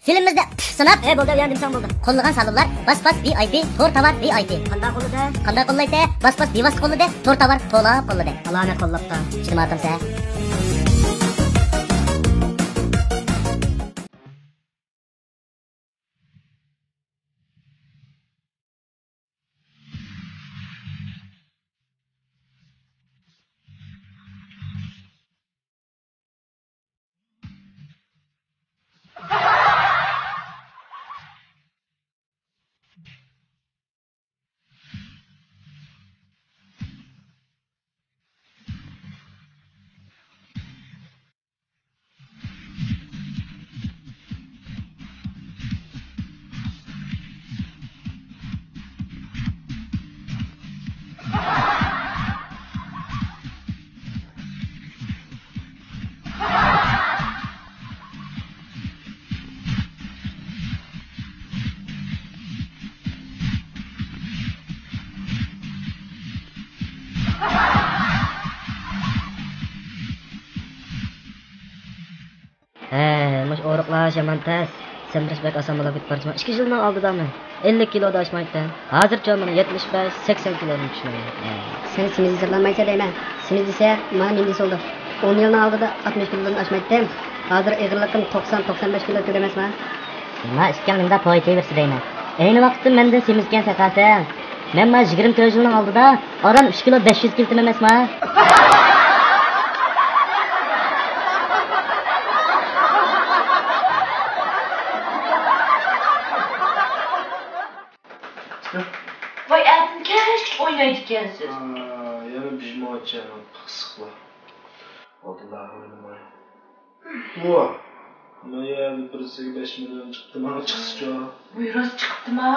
Filmimizde sanat bo'ldi, uyandim san bo'ldi. Qo'llagan salomlar, bas VIP, to'r tovar VIP. Qanday qo'lladi? Qanday qo'llaydi? Bas divas qo'lladi, to'r tovar to'lab qo'lladi. Alana qo'llabda. Ishtimatimsa. Maş oruqlar yaman tez. Semirish bek oson bo'lib ketib 2 yildan oldidaman. 50 kilo oshmaydi. Hozircha men 75-80 kilo tushmayman. Sen simiz hisoblanmaysa deyman. Simiz desa, men mendis oldi. 10 yildan oldida 60 kilodan oshmaydim. Hozir eg'irliqim 90-95 kilo emasman. Men ishkanimda poytayversa deyman. Ayni vaqtda mendan semizgan saqasan. Men 24 yildan oldida oran 3 kilo 500 kg emasman. Voy Adinkash o'ynaydi ekansiz. Yana bijmoatchaman, qisiqlar. Oldinlar o'ynamay. Voy. Nima birisiga 5 million chiqdi, mana chiqsa-chi. Voy rost chiqdimi?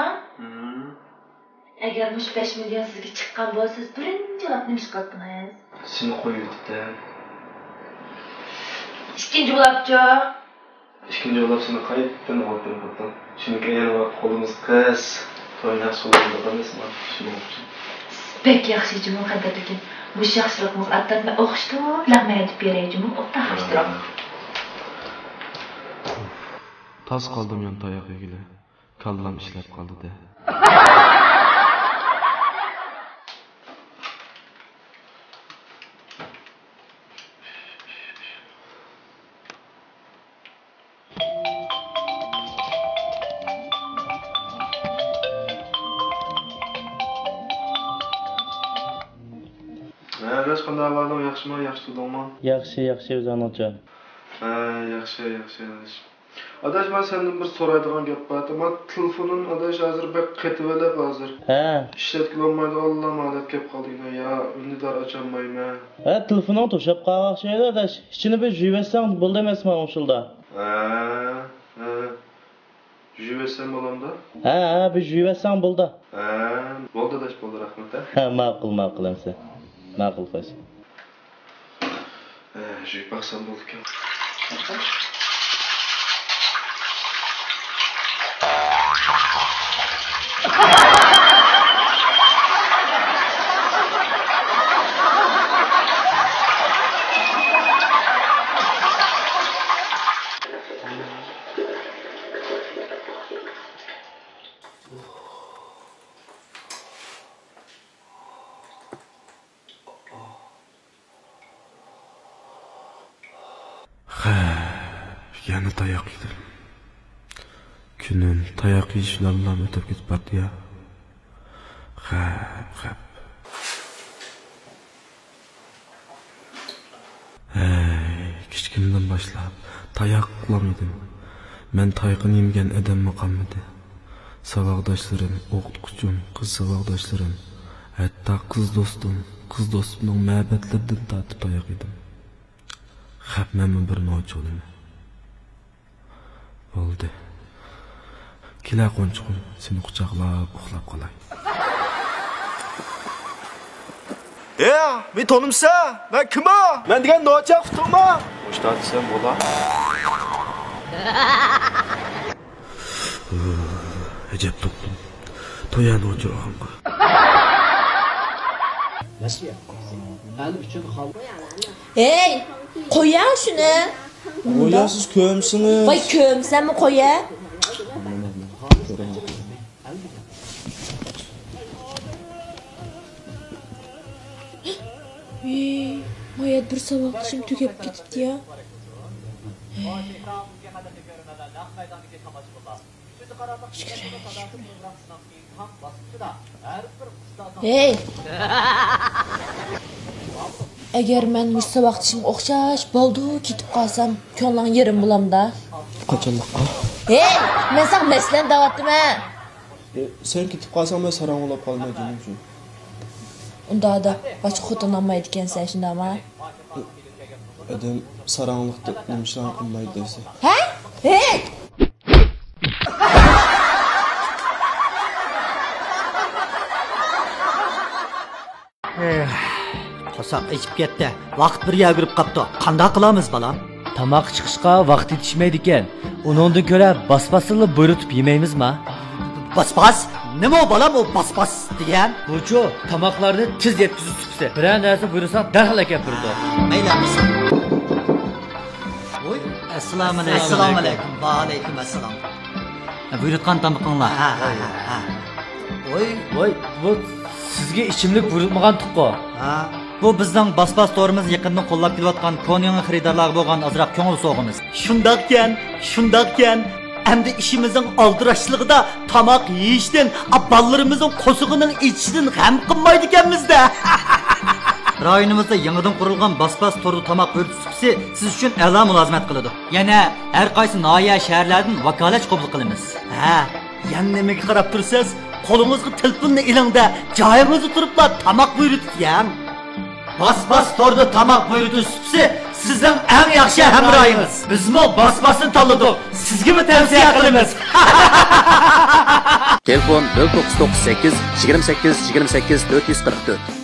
Agar mush 5 million sizga chiqqan bo'lsa, siz birinchi lab nima qildingiz? Seni qo'yibdi-da. Ikkinchi bo'libdi. Ikkinchi bo'lib seni qayerdan oldim? Chunki yana vaqt qo'limiz qis. To'ynak suvda qolmasmi? Shuni uchun. Bek yaxshi jumon qadar ekan. Bu yaxshilikni attatma o'qishdi, laqmay aytib beray jumon, o'ta yaxshiroq. Tas qoldim yon tayoq egili. Kallam ishlab qoldi-da. Biz qanday avvaldan yaxshimi, yaxshi tudingmi? Yaxshi o'zing ocham. Yaxshi. Adash, men sendan bir so'raydigan gap bor. Men telefonim adash hozir bek qetib olib hozir. Ishlatib Alloh ma'lum kelib qoldinglar. Ya, unidor ocholmayman. Telefoning to'shab qolgan adash. Ichini bir yuvasang bo'ldi emasmi o'shilda? Yuvasam bo'lamda? Bir yuvasang bo'ldi. Bo'ldi adash, bo'ldi, rahmat. Ma'qul emas. Ma'qul qo'y. Juyib baqsam bo'ldi ekan. Yana tayoq yedim. Kunim tayoq yeyish bilan o'tib ketibdi ya. Kichkindan boshlab tayoq qilamadim. Men tayoqni yegan odam maqomida. Saboqdoshlarim, o'qituvchim, qiz saboqdoshlarim, hatto qiz do'stimning ma'batlaridan tatib tayoq yedim. Men bir nojo'lim. Bo'ldi. Kela qo'nchiqim, seni quchoqlab uxlab qolay. Men tonimsa, men kim-a? Men degan nojo'q tutma. O'shda desam bo'la. Ajab to'qdim. To'yani o'chirganqa. Hey, qo'yang shuni. Ya siz ko'msiniz. Voy ko'msanmi qo'ya? Mayat bir saboqlashim tugab ketibdi ya. Hey. Agar men musobaqatishim o'xshash bo'ldi, ketib qolsam, ko'ngling yerim bo'lamda. Qachonliqqa? Hey, men sen meslen davatdimmi? Sen ketib qolsang men sarang'olab qolmaydigan uchun. Unda da boshqa xotin olmaydi ekansan, shundami? Adam sarang'liqda nima ishlar qilmaydi desa. Ha? Hey! Qo'saq ichib ketdi. Vaqt birga yugurib qapti. Qanday qilamiz balam? Tamoq chiqishga vaqt yetishmaydi ekan. Uningdan ko'ra basbasini buyurtib yemaymizmi? Basbas? Nima o balam o basbas degan? Buchu tamoqlarni tez yetkazib chiqdi. Biror narsa buyursang darhol kelib turdi. Mayli. Voy, assalomu alaykum. Assalomu alaykum. Va alaykum assalom. Buyurtgan tamoqinglar. Ha. Voy, bu sizga ichimlik buyurtmagan tuqqo. Ha. Bu bizning basbas to'rimiz yaqindan qo'llab kelayotgan Konya'nın xaridorlariga bo'lgan azroq ko'ngil so'g'imiz. Shundaqkan, endi ishimizning oldirashligida tamoq yeyishdan, abballarimizning qo'sig'ining ichishidan g'am qilmaydi ekanmizda. Rayonimizda yangidan qurilgan basbas to'ri tamoq buyurtisi siz uchun a'lo mulozimat qiladi. Yana har qaysi noya shaharlardan vakolat qabul qilamiz. Ha, yana nimaga qarab tursiz? Qo'lingizga telefonning ilingda joyingizda turibla tamoq buyurtgan. Basbas torda tamoq buyurtisi sizning eng yaxshi hamrohingiz. Bizmo basbasni tanladik. Sizga mi tavsiya qilamiz? Telefon 0998 28 28 444.